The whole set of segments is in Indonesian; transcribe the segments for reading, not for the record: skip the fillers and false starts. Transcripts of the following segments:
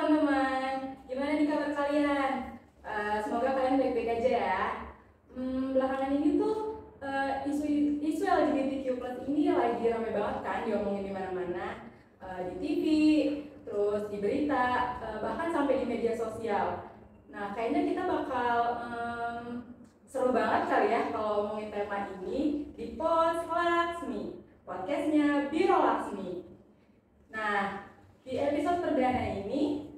teman-teman, gimana nih kabar kalian? Semoga kalian baik-baik aja ya. Belakangan ini tuh isu LGBTQ+ ini lagi ramai banget kan diomongin di mana-mana, di TV, terus di berita, bahkan sampai di media sosial. Nah, kayaknya kita bakal seru banget kali ya kalau ngomongin tema ini di Pos Laksmi, podcastnya Biro Laksmi. Nah, di episode perdana ini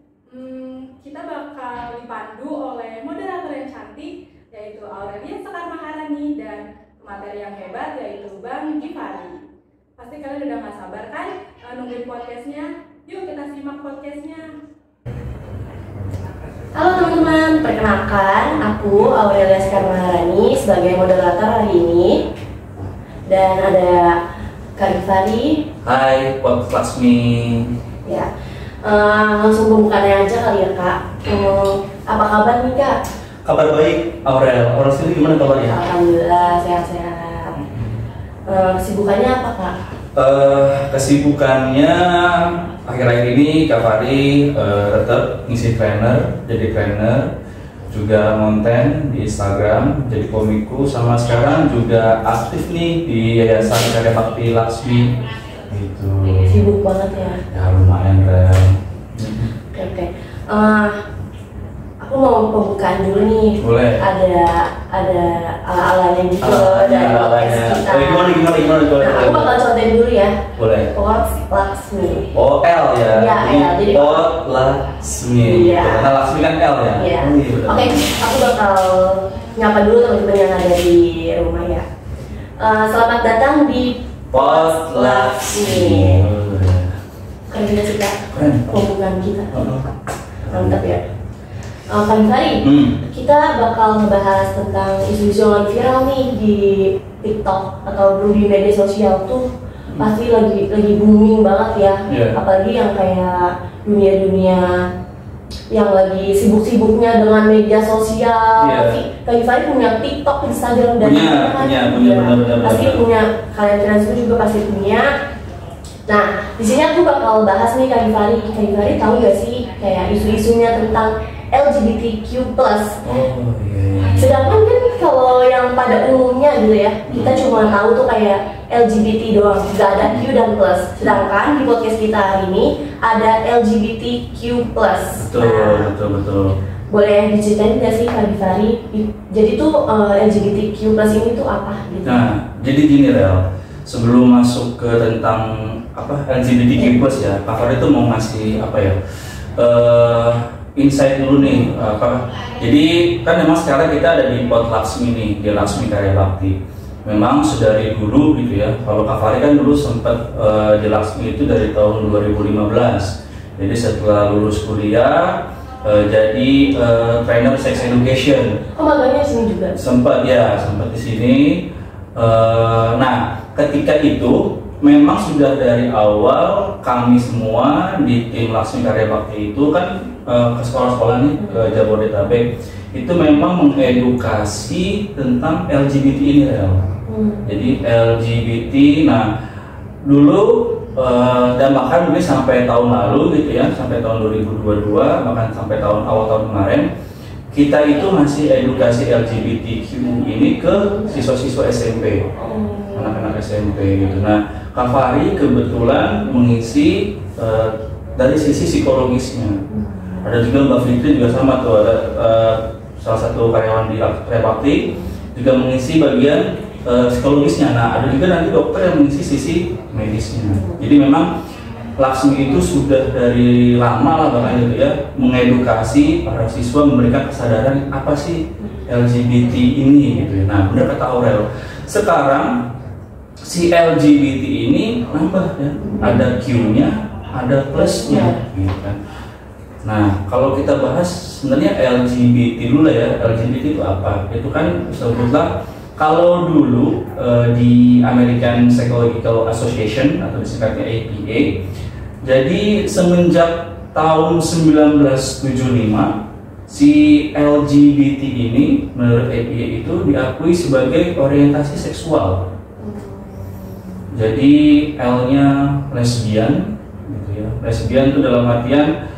kita bakal dipandu oleh moderator yang cantik, yaitu Aurelia Sekar Maharani, dan materi yang hebat, yaitu Bang Gifari. Pasti kalian udah gak sabar kan nungguin podcastnya? Yuk kita simak podcastnya. Halo teman-teman, perkenalkan aku Aurelia Sekar Maharani sebagai moderator hari ini. Dan ada Kak Gifari. Hai, Pos Laksmi. Ya, langsung pembukaannya aja kali ya Kak. Apa kabar nih Kak? Kabar baik, Aurel. Aurel sendiri gimana kabarnya? Alhamdulillah sehat-sehat. Kesibukannya apa Kak? Kesibukannya akhir-akhir ini Kak Fari tetap ngisi trainer, jadi trainer, juga konten di Instagram, jadi komiku, sama sekarang juga aktif nih di Yayasan Karya Bakti Laksmi. Gitu. Sibuk banget ya? Ya lumayan Ren. Oke. Aku mau pembukaan dulu nih. Boleh. Ada ala-alanya gitu dari ala-alanya. kita. Gimana? Nah, aku bakal contohin dulu ya. Boleh. Pos Laksmi. Oh, L ya? Iya, L. Jadi Pos Laksmi. Iya. Karena Laksmi kan L ya? Iya. Oh, iya betul. Oke, aku bakal nyapa dulu teman-teman yang ada di rumah ya. Selamat datang di Pos Laksmi. Keren juga sih Kak, Keren. pembukaan kita. Oh. Mantap ya. Kak Gifari, kita bakal ngebahas tentang isu-isu yang lagi viral nih di TikTok atau di media sosial tuh pasti lagi booming banget ya. Yeah. Apalagi yang kayak dunia yang lagi sibuk-sibuknya dengan media sosial. Yeah. Pasti Kak Gifari punya TikTok, Instagram, dan punya benar. pasti punya, kalian semua juga pasti punya. Nah, di sini aku bakal bahas nih Kak Gifari. Kak Gifari tahu gak sih kayak isu-isunya tentang LGBTQ+. Oh iya. Sedangkan kan kalau yang pada umumnya gitu ya, kita cuma tahu tuh kayak LGBT doang, gak ada Q dan plus. Sedangkan di podcast kita hari ini ada LGBTQ+. Betul. Boleh diceritain nggak sih Kak Gifari? Jadi tuh LGBTQ+ ini tuh apa gitu? Nah, jadi gini Rel. Sebelum masuk ke tentang apa LGBTQ+ ya, Kak Fari itu mau ngasih apa ya? Insight dulu nih jadi kan memang sekarang kita ada di Pos Laksmi nih, di Laksmi Karya Bakti. Memang sedari dulu gitu ya, kalau Kak Fari kan dulu sempat di Laksmi itu dari tahun 2015. Jadi setelah lulus kuliah jadi trainer sex education. Oh, magangnya sini juga? Sempat di sini. Nah, ketika itu memang sudah dari awal kami semua di tim Laksmi Karya Bakti itu kan ke sekolah-sekolah nih, ke Jabodetabek, itu memang mengedukasi tentang LGBT ini Rel. Jadi LGBT, nah dulu dan bahkan mungkin sampai tahun lalu gitu ya, sampai tahun 2022, bahkan sampai awal tahun kemarin, kita itu masih edukasi LGBTQ ini ke siswa-siswa SMP, anak-anak SMP gitu. Nah, Kak Fari kebetulan mengisi dari sisi psikologisnya. Ada juga Mbak Fitri juga sama tuh, ada salah satu karyawan di Karya Bakti juga mengisi bagian psikologisnya. Nah, ada juga nanti dokter yang mengisi sisi medisnya. Jadi memang Laksmi itu sudah dari lama lah bahkan gitu ya, mengedukasi para siswa, memberikan kesadaran apa sih LGBT ini gitu ya. Nah, benar kata Aurel, sekarang si LGBT ini nambah ya, ada Q-nya, ada plusnya gitu kan. Nah, kalau kita bahas sebenarnya LGBT dulu lah ya. LGBT itu apa? Itu kan sebutlah kalau dulu di American Psychological Association atau disingkatnya APA. Jadi semenjak tahun 1975 si LGBT ini menurut APA itu diakui sebagai orientasi seksual. Jadi L-nya lesbian gitu ya. Lesbian itu dalam artian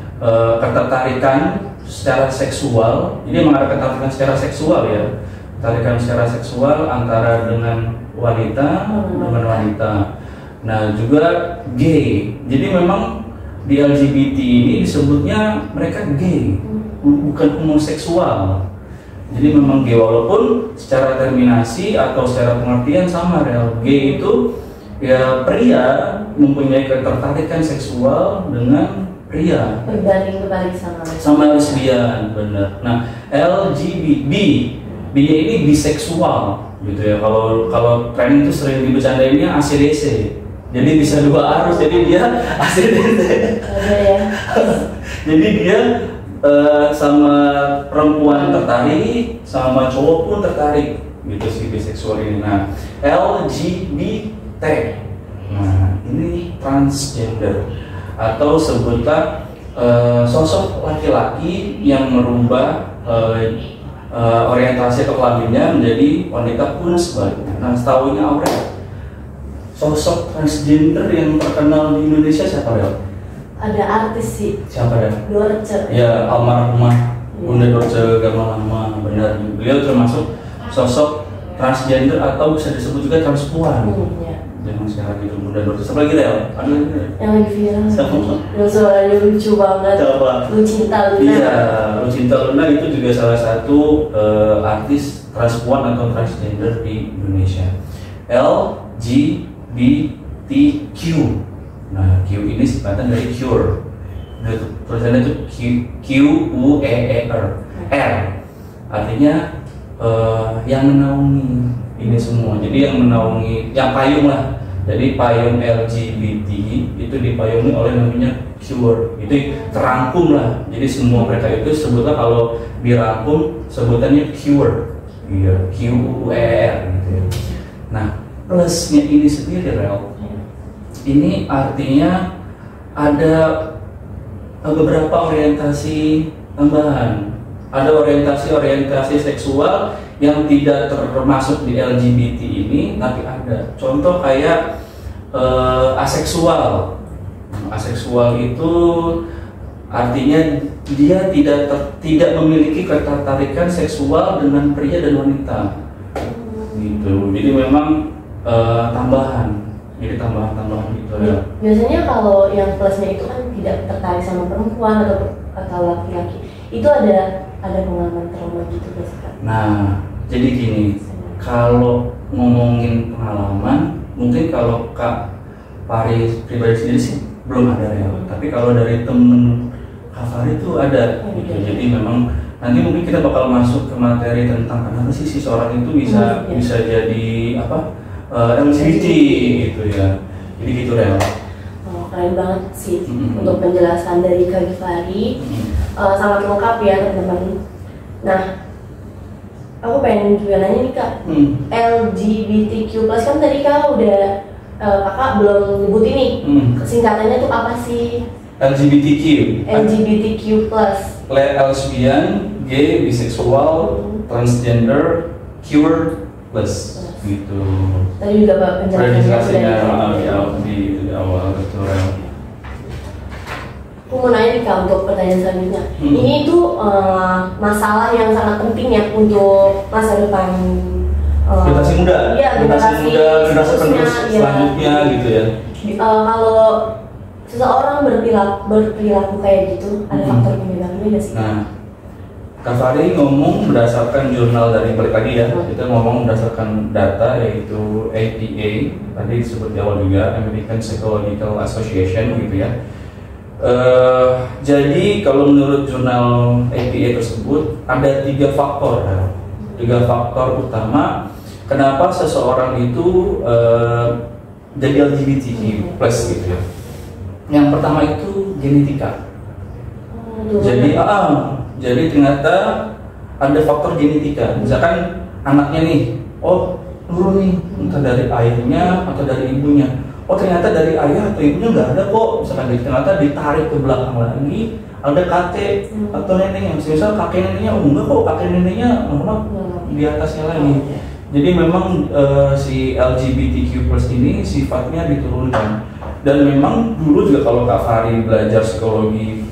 ketertarikan secara seksual. Jadi memang ada ketertarikan secara seksual ya, ketertarikan secara seksual antara dengan wanita dengan wanita. Nah juga gay. Jadi memang di LGBT ini disebutnya mereka gay, bukan homoseksual. Jadi memang gay, walaupun secara terminasi atau secara pengertian sama real. Gay itu ya pria mempunyai ketertarikan seksual dengan pria. Berbanding sama lesbian, benar. Nah LGBT, B ini biseksual gitu ya. Kalau tren itu sering dibercandainnya ACDC. Jadi bisa dua arus, jadi dia ACDC. Jadi dia sama perempuan tertarik, sama cowok pun tertarik gitu si biseksual ini. Nah LGBT, nah ini transgender atau sebutan sosok laki-laki yang merubah orientasi atau kelaminnya menjadi wanita pun sebaliknya. Nah setahunya Aurel, sosok transgender yang terkenal di Indonesia siapa ya? Ada artis sih. Siapa ya? Dorce. Ya, almarhumah Bunda Dorce Gamalama, benar. Beliau termasuk sosok transgender atau bisa disebut juga transpuan. Jangan sekarang gitu, Bunda Dorce. Siapa lagi ya? Ada lagi ya? Yang lagi viral. Yang suaranya lucu banget. Siapa? Lucinta Luna. Iya, Lucinta Luna itu juga salah satu artis transpuan atau transgender di Indonesia. LGBTQ. Nah, Q ini singkatan dari cure. Tulisannya itu QUEER. R artinya yang menaungi ini semua. Jadi yang menaungi, yang payung lah. Jadi payung LGBT itu dipayungi oleh namanya cure. Itu terangkum lah. Jadi semua mereka itu sebutlah kalau dirangkum sebutannya cure. Iya, QUEER gitu ya. Nah, plusnya ini sendiri Rel. Ini artinya ada beberapa orientasi tambahan. Ada orientasi seksual yang tidak termasuk di LGBT ini, tapi ada. Contoh kayak aseksual. Aseksual itu artinya dia tidak memiliki ketertarikan seksual dengan pria dan wanita. Gitu. Jadi memang tambahan. Jadi tambahan gitu ya. Biasanya kalau yang plusnya itu kan tidak tertarik sama perempuan atau laki-laki, itu ada pengalaman trauma gitu guys Kak? Nah, jadi gini, kalau ngomongin pengalaman, mungkin kalau Kak Fari pribadi sendiri sih belum ada ya. Tapi kalau dari temen Kak Fari itu ada gitu. Jadi memang nanti mungkin kita bakal masuk ke materi tentang kenapa sih seseorang itu bisa jadi apa? LGBT gitu ya. Jadi gitu Rel. Keren banget sih untuk penjelasan dari Kak Gifari. Sangat lengkap ya teman-teman. Nah, aku pengen juga nanya nih Kak, LGBTQ+ kan tadi Kak udah Kakak belum nyebut ini. Singkatannya tuh apa sih? LGBTQ. LGBTQ+. Lesbian, gay, biseksual, transgender, queer plus gitu. Tadi juga Pak penjelasannya di awal betul. Aku mau nanya nih Kak untuk pertanyaan selanjutnya. Ini tuh masalah yang sangat penting ya untuk masa depan generasi muda. Iya, generasi penerus selanjutnya gitu ya. Kalau seseorang berperilaku kayak gitu, ada faktor penyebabnya nggak sih? Nah, Kak Fari ngomong berdasarkan jurnal dari balik tadi ya, kita ngomong berdasarkan data yaitu APA, tadi disebut di awal juga, American Psychological Association gitu ya. Jadi kalau menurut jurnal APA tersebut ada 3 faktor ya. 3 faktor utama kenapa seseorang itu jadi LGBTQ+ gitu ya. Yang pertama itu genetika. Jadi ternyata ada faktor genetika. Misalkan anaknya nih, nurun nih, entah dari ayahnya atau dari ibunya. Ternyata dari ayah atau ibunya nggak ada kok. Misalkan ternyata ditarik ke belakang lagi, ada kakek atau neneknya. Misal kakek neneknya, enggak kok, kakek neneknya di atasnya lagi. Jadi memang si LGBTQ+ ini sifatnya diturunkan. Dan memang dulu juga kalau Kak Fari belajar psikologi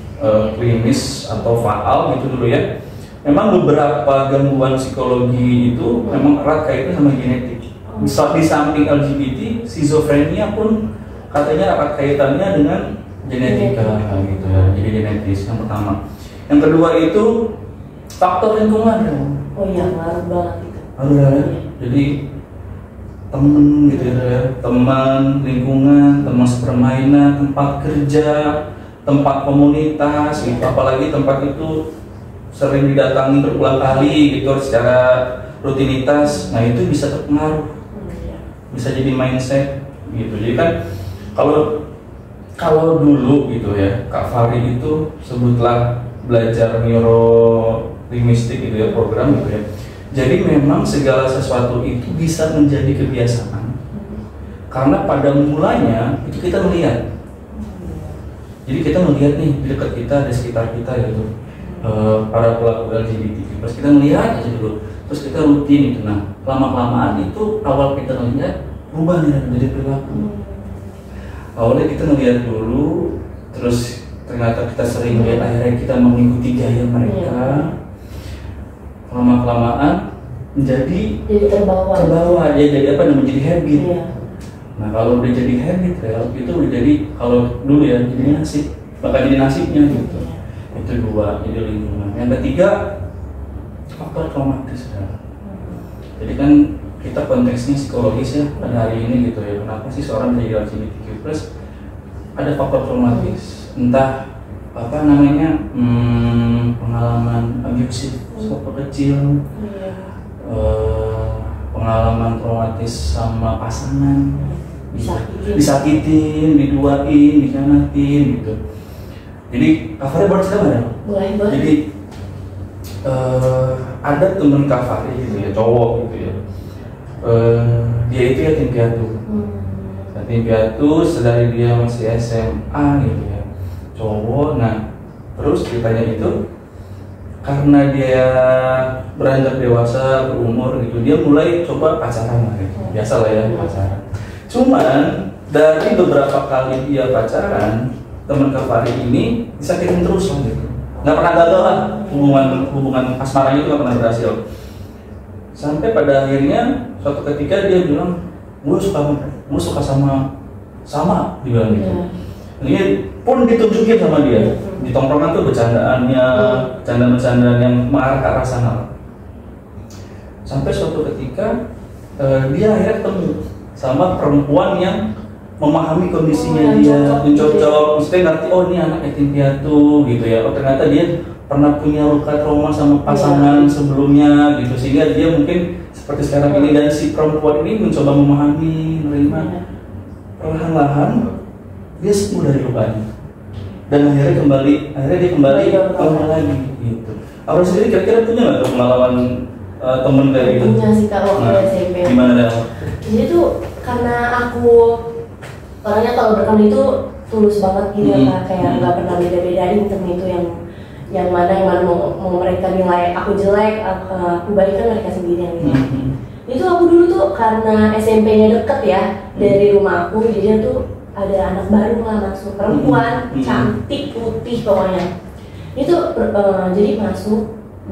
klinis atau faal gitu dulu ya. Memang beberapa gangguan psikologi itu memang erat kaitannya sama genetik. Misal di samping LGBT, schizofrenia pun katanya erat kaitannya dengan genetika gitu ya. Jadi genetis yang pertama. Yang kedua itu faktor lingkungan. Oh iya, ngaruh banget itu. Ngaruh ya. Jadi temen gitu ya, teman, lingkungan, teman sepermainan, tempat kerja, tempat komunitas gitu. Apalagi tempat itu sering didatangi berulang kali gitu secara rutinitas, nah itu bisa terpengaruh, bisa jadi mindset gitu. Jadi kan kalau dulu gitu ya, Kak Fari itu sebutlah belajar neurolinguistik gitu ya, program gitu ya. Jadi memang segala sesuatu itu bisa menjadi kebiasaan karena pada mulanya itu kita melihat. Jadi kita melihat nih di dekat kita, di sekitar kita gitu. Para pelaku LGBT, terus kita melihat aja dulu, terus kita rutin itu. Nah, lama-kelamaan itu awal kita melihat berubah nih menjadi perilaku. Awalnya kita melihat dulu, terus ternyata kita sering melihat, akhirnya kita mengikuti gaya mereka. Lama-kelamaan menjadi terbawa ya, jadi apa namanya, menjadi habit. Nah, kalau udah jadi habit ya, itu udah jadi, kalau dulu ya jadi nasib, bakal jadi nasibnya gitu. Itu dua, jadi lingkungan. Yang ketiga, faktor traumatis ya. Jadi kan kita konteksnya psikologis ya pada hari ini gitu ya. Kenapa sih seorang menjadi LGBTQ+, ada faktor traumatis, entah apa namanya, pengalaman abusive waktu kecil, pengalaman traumatis sama pasangan, disakitin, diduain, dikhianatin gitu. Jadi Kak Fari boleh cerita nggak? Boleh. Jadi ada temen Kak Fari gitu ya, cowok gitu ya. Dia itu yatim piatu. Yatim piatu sedari dia masih SMA gitu ya. Cowok. Nah, terus ceritanya itu karena dia beranjak dewasa, berumur gitu, dia mulai coba pacaran lah gitu. Biasa lah ya pacaran. Cuman dari beberapa kali dia pacaran, teman Kak Fari ini disakitin terus lah gitu, nggak pernah gagal lah, hubungan asmaranya itu nggak pernah berhasil. Sampai pada akhirnya suatu ketika dia bilang, gue suka sama dia bilang gitu. Ini pun ditunjukin sama dia di tongkrongan tuh bercandaannya, bercandaan yang mengarah ke arah sana. Sampai suatu ketika dia akhirnya ketemu sama perempuan yang memahami kondisinya dia, cocok, maksudnya ngerti, oh ini anak yatim piatu gitu ya, oh ternyata dia pernah punya luka trauma sama pasangan sebelumnya gitu, sehingga dia mungkin seperti sekarang ini, dan si perempuan ini mencoba memahami, menerima, perlahan-lahan dia sembuh dari lukanya, dan akhirnya dia kembali normal lagi gitu. Aku sendiri kira-kira punya nggak pengalaman temen kayak gitu? Punya sih Kak, waktu SMP. Gimana dah? Jadi tuh karena aku orangnya kalau berteman itu tulus banget gitu ya Kak, kayak nggak pernah beda-bedain temen itu yang mana mau mereka nilai aku jelek, aku baik, kan mereka sendiri yang nilai. Itu aku dulu tuh karena SMP-nya deket ya dari rumah aku, jadi tuh ada anak baru lah masuk, perempuan cantik putih pokoknya. Itu jadi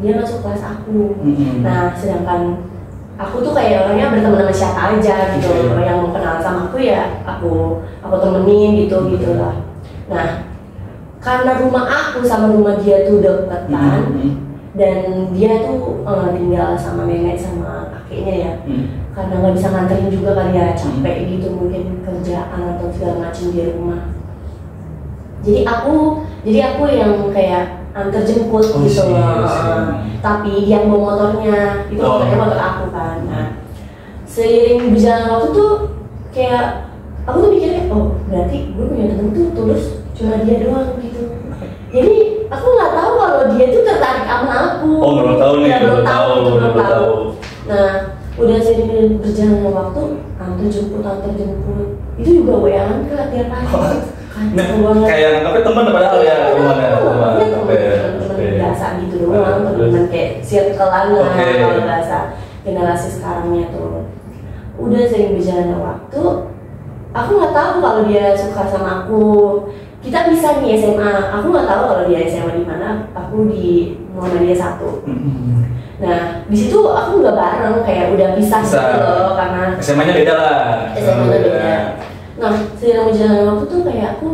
dia masuk kelas aku. Nah, sedangkan aku tuh kayak orangnya berteman sama siapa aja gitu, yang mau kenal sama aku ya aku temenin gitu lah. Nah, karena rumah aku sama rumah dia tuh deketan, dan dia tuh tinggal sama nenek sama kakeknya ya, karena nggak bisa nganterin juga kali ya, capek gitu mungkin kerjaan atau segala macam di rumah. Jadi aku yang kayak antar jemput gitu loh. Tapi dia bawa motornya, itu motornya motor aku kan. Nah, seiring berjalan waktu tuh kayak aku tuh mikirnya, oh berarti gue punya temen tuh tulus cuma dia doang gitu. Jadi aku nggak tahu kalau dia tuh tertarik sama aku. Oh, belum tahu nih, belum belum tahu. Nah, udah sering berjalannya waktu, antar jemput, itu juga WA-an Kak tiap hari. Nah, kayak apa teman padahal ya teman biasa gitu doang, teman kayak circle-an lah kalau bahasa generasi sekarangnya tuh. Udah sering berjalannya waktu, aku nggak tahu kalau dia suka sama aku. kita bisa nih SMA, aku nggak tahu kalau dia SMA di mana, aku di Muhammadiyah 1. Nah di situ aku nggak bareng, kayak udah pisah gitu loh, karena SMA-nya beda lah. SMA-nya beda. Nah seiring berjalannya waktu tuh kayak aku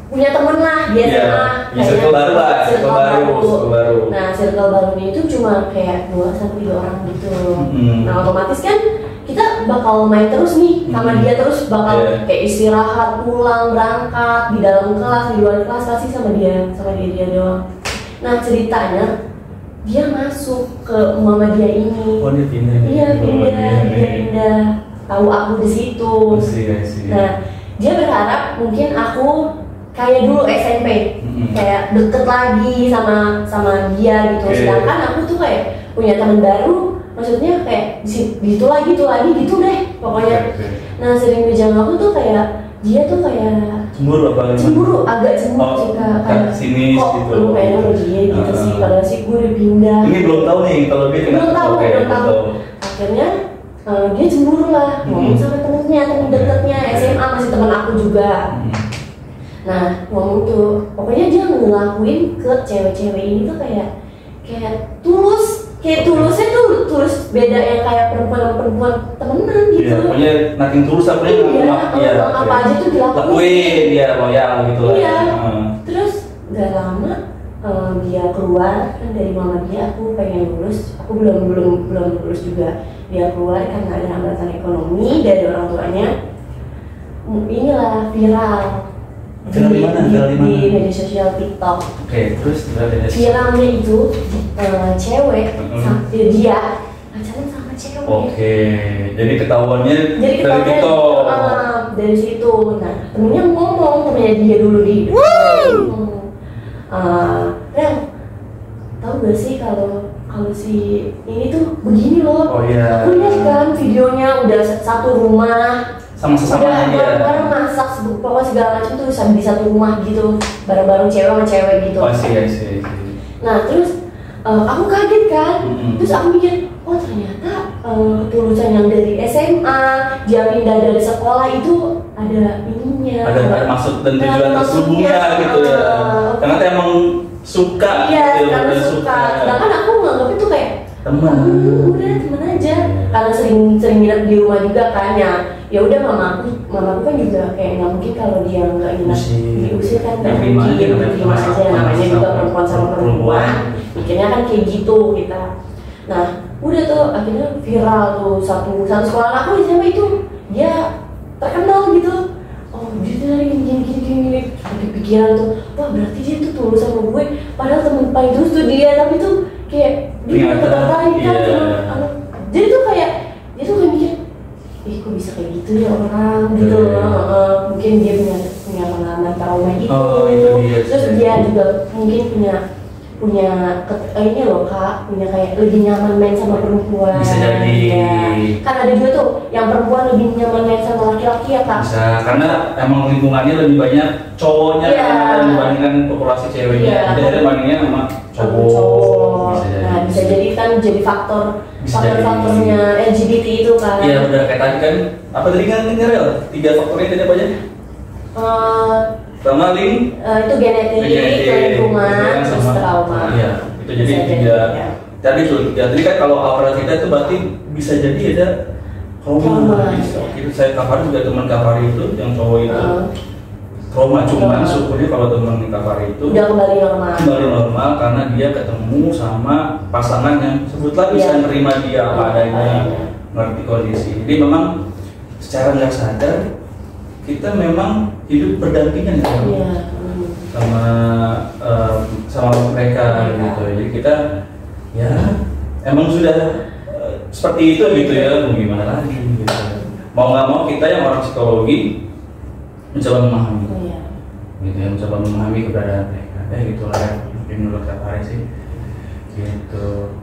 punya temen lah di SMA, circle baru lah, circle baru. Nah circle barunya itu cuma kayak 2-3 orang gitu. Nah otomatis kan kita bakal main terus nih sama dia, terus bakal kayak istirahat, pulang, berangkat, di dalam kelas, di luar kelas pasti sama dia doang. Nah ceritanya dia masuk ke Muhammadiyah ini. Oh dia pindah. Iya pindah. Tahu aku di situ. Nah dia berharap mungkin aku kayak dulu SMP, kayak deket lagi sama dia gitu. Sedangkan aku tuh kayak punya teman baru, maksudnya kayak gitu lagi gitu deh pokoknya. Nah sering berjalan aku tuh kayak dia tuh kayak cemburu, agak cemburu sih kayak sinis kok gitu. lu kayak sama dia gitu sih, padahal sih gue udah pindah. Ini belum tahu nih kalau dia belum tahu. Akhirnya dia cemburu lah, ngomong sama temen deketnya SMA, masih temen aku juga. Nah ngomong tuh, pokoknya dia ngelakuin ke cewek-cewek ini tuh kayak tulus. Kayak tulusnya tuh tulus beda yang kayak perempuan temenan gitu. Iya, pokoknya nothing tulus apa apa aja tuh dilakuin. Dia loyal gitu lah. Iya. Terus gak lama dia keluar kan dari Muhammadiyah, aku pengen lulus, aku belum lulus juga. Dia keluar karena ada hambatan ekonomi dari orang tuanya. Inilah viral. Di media sosial TikTok. Oke, terus viralnya itu cewek dia pacaran sama cewek. Oke, jadi ketahuannya dari TikTok. Dari situ. Nah, temennya dia dulu di Rel, tahu gak sih kalau si ini tuh begini loh. Oh iya. Aku lihat kan videonya udah satu rumah. Sama-sama dia. Bareng masak, pokoknya segala macam tuh di satu rumah gitu, bareng-bareng cewek sama cewek gitu. Oh sih. Nah terus aku kaget kan, terus aku mikir, oh ternyata ketulusan yang dari SMA, dia pindah dari sekolah itu ada ininya. Ada maksud dan tujuan tersebutnya gitu ya. Ternyata emang suka. Iya, karena suka. Sedangkan aku nganggap itu kayak teman. Udah teman aja. Karena sering nginep di rumah juga kan ya udah mamaku kan juga kayak nggak mungkin kalau dia nggak nginep diusir kan nggak mungkin terima aja namanya juga perempuan sama perempuan mikirnya kan kayak gitu kita. Nah udah tuh akhirnya viral tuh satu sekolah aku di SMA itu dia terkenal gitu. Oh dia dari gini pikiran tuh, wah berarti dia tuh tulus sama gue, padahal temen paling tulus tuh dia, tapi tuh kayak dia tertarik kan sama jadi tuh kayak dia tuh kayak mikir, kok bisa kayak gitu ya orang gitu loh. Mungkin dia punya pengalaman trauma gitu. Terus dia juga mungkin punya ini loh kak, punya kayak lebih nyaman main sama perempuan. Bisa jadi. Ya. Kan ada juga tuh yang perempuan lebih nyaman main sama laki-laki ya kak. Bisa, karena emang lingkungannya lebih banyak cowoknya dibandingkan populasi ceweknya. Jadi ada bandingnya sama cowok. Bisa jadi kan jadi faktornya LGBT itu kan. Iya udah kayak tadi kan, apa tadi kan Rel? 3 faktornya tadi apa aja? Pertama itu genetik, lingkungan, terus trauma. Iya, itu jadi 3. Tadi tuh, jadi kan kalau aura kita itu berarti bisa jadi ada trauma. Itu saya kafar juga teman kafar itu, yang cowok itu trauma, cuman syukurnya kalau teman kafar itu udah kembali normal karena dia ketemu sama pasangan yang sebutlah bisa menerima dia apa adanya, ngerti kondisi. Jadi memang secara nggak sadar kita memang hidup berdampingan sama mereka gitu. Jadi kita ya emang sudah seperti itu gitu ya, mau gimana lagi gitu. Mau nggak mau kita yang orang psikologi mencoba memahami gitu ya, mencoba memahami keberadaan mereka gitu lah ya, menurut Kak Fari sih gitu.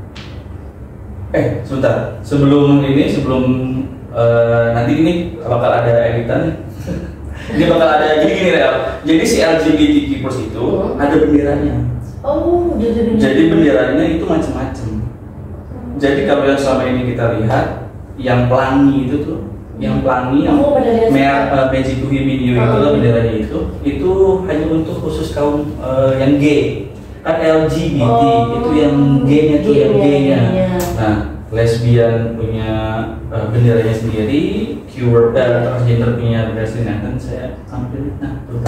Sebentar, sebelum nanti ini bakal ada editan. Ini bakal ada gini Rel. Jadi si LGBTQ+ itu ada benderanya. Oh, jadi benderanya itu macam-macam. Jadi kalau yang selama ini kita lihat, yang pelangi itu tuh yang pelangi, yang merah, Magic to Video itu lah benderanya itu hanya untuk khusus kaum yang gay. Kan LGBT itu yang gay-nya tuh, yang gay-nya. Nah, lesbian punya benderanya sendiri, queer transgender punya bendera sendiri. Nah, kan saya ambil, nah tuh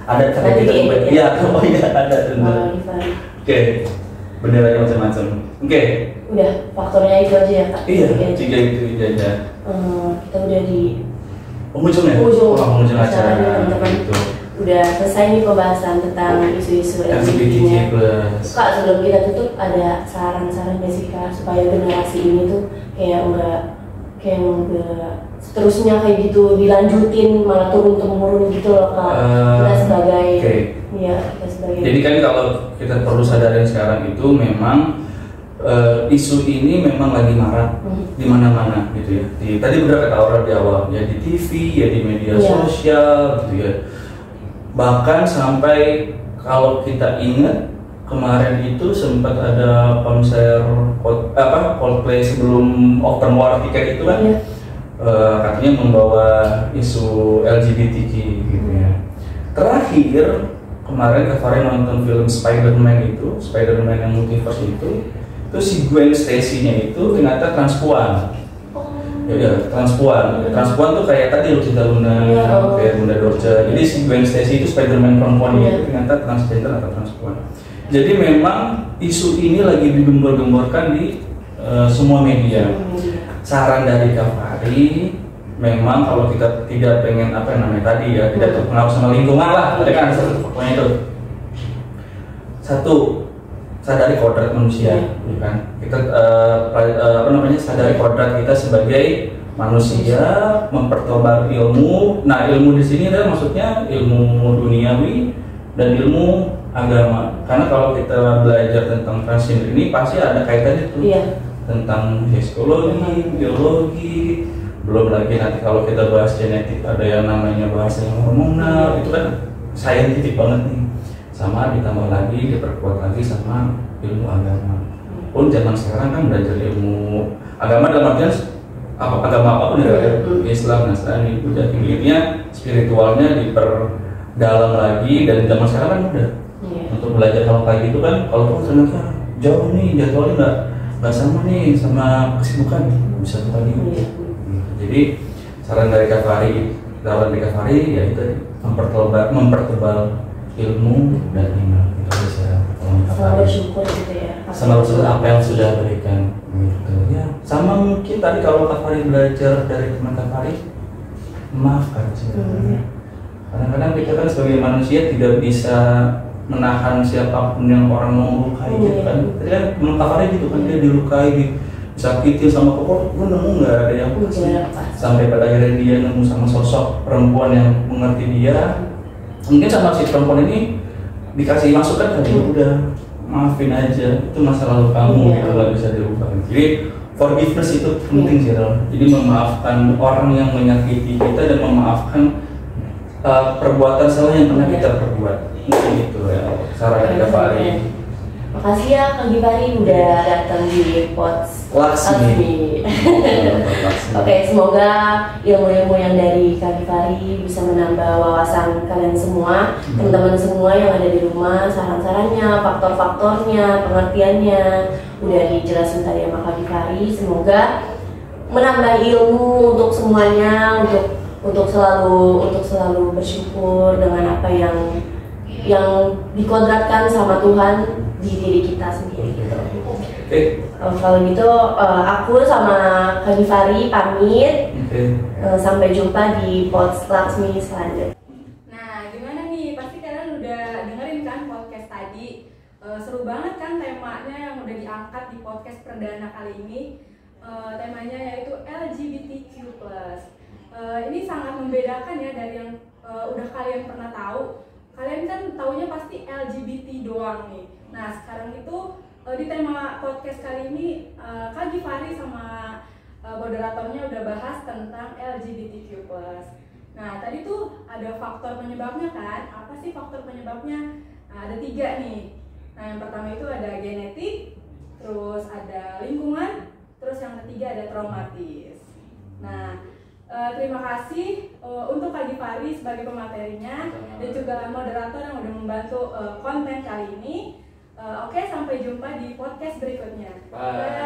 ada tadi kita ya, oh iya ada tentu. Oke, benderanya macam-macam. Oke. Udah, faktornya itu aja ya Kak? Iya, tiga itu aja. Kita udah di penghujung ya? Penghujung acara gitu. Udah selesai nih pembahasan tentang isu-isu LGBT+. Kak, sebelum kita tutup ada saran-saran gak sih Kak supaya generasi ini tuh kayak enggak seterusnya kayak gitu dilanjutin malah turun-temurun gitu loh Kak. Kita sebagai kita sebagai. Jadi kan kalau kita perlu sadarin sekarang itu memang isu ini memang lagi marak di mana-mana gitu ya. Tadi udah kata orang di awal ya, di TV ya, di media sosial gitu ya. Bahkan sampai kalau kita ingat kemarin itu sempat ada konser Coldplay sebelum open war tiket itu kan katanya membawa isu LGBTQ gitu ya. Terakhir kemarin kemarin nonton film Spider-Man yang multiverse itu si Gwen Stacy-nya itu ternyata transpuan. Ya, transpuan tuh kayak tadi Lucinta Luna, kayak Bunda Dorce. Jadi si Gwen Stacy itu Spider-Man perempuan itu ternyata transgender atau transpuan. Jadi memang isu ini lagi digembor-gemborkan di semua media. Saran dari Kak Fahri, memang kalau kita tidak pengen tidak terpengaruh sama lingkungan lah, tadi kan ada satu pokoknya itu. Satu, sadari kodrat manusia, kan? Kita sadari kodrat kita sebagai manusia, mempertebal ilmu. Nah, ilmu di sini adalah maksudnya ilmu duniawi dan ilmu agama. Karena kalau kita belajar tentang transgender ini pasti ada kaitannya tuh tentang psikologi, biologi. Belum lagi nanti kalau kita bahas genetik ada yang namanya bahasa hormonal, itu kan saintifik banget nih. Sama ditambah lagi, diperkuat lagi sama ilmu agama. Pun zaman sekarang kan belajar ilmu agama dalam artian agama apapun ya, Islam, Nasrani, Buddha, intinya spiritualnya diperdalam lagi. Dan zaman sekarang kan mudah untuk belajar hal kayak gitu kan. Kalau ternyata jauh nih jadwalnya nggak sama nih sama kesibukan, bisa tuh lagi. Jadi saran dari Kak Fahri ya itu mempertebal ilmu dan iman itu bisa sama bersyukur gitu ya. Sama bersyukur apa yang sudah berikan gitu ya. Sama mungkin tadi kalau Kak Fahri belajar dari teman Kak Fahri, maafkan sebenarnya. Kadang-kadang kita kan sebagai manusia tidak bisa menahan siapapun yang orang mau melukai gitu kan. Tadi kan teman Kak Fahri gitu kan, dia dilukai, disakitin sama kok gue nemu nggak ada yang pasti. Sampai pada akhirnya dia nemu sama sosok perempuan yang mengerti dia. Mungkin sama si perempuan ini dikasih masukan tadi, udah maafin aja, itu masa lalu kamu, itu nggak bisa dirubah. Jadi forgiveness itu penting sih, jadi memaafkan orang yang menyakiti kita dan memaafkan perbuatan salah yang pernah kita perbuat. Mungkin itu ya saran Kak Fahri. Makasih ya Kak Gifari udah datang di Pods Laksmi. Oke, semoga ilmu-ilmu yang dari Kak Gifari bisa menambah wawasan kalian semua, teman-teman semua yang ada di rumah. Saran-sarannya, faktor-faktornya, pengertiannya udah dijelasin tadi sama Kak Gifari. Semoga menambah ilmu untuk semuanya, untuk selalu bersyukur dengan apa yang dikodratkan sama Tuhan di diri kita sendiri gitu. Kalau gitu aku sama Kak Gifari pamit. Sampai jumpa di Pods Laksmi selanjutnya. Nah, gimana nih? Pasti kalian udah dengerin kan podcast tadi? Seru banget kan temanya yang udah diangkat di podcast perdana kali ini. Temanya yaitu LGBTQ+. Ini sangat membedakan ya dari yang udah kalian pernah tahu. Kalian kan taunya pasti LGBT doang nih. Nah, sekarang itu di tema podcast kali ini Kak Gifari sama moderatornya udah bahas tentang LGBTQ+. Nah, tadi tuh ada faktor penyebabnya kan? Apa sih faktor penyebabnya? Nah, ada 3 nih. Nah, yang pertama itu ada genetik, terus ada lingkungan, terus yang ketiga ada traumatis. Nah, Terima kasih untuk Kak Givari sebagai pematerinya dan juga moderator yang udah membantu konten kali ini. Oke, sampai jumpa di podcast berikutnya. Bye.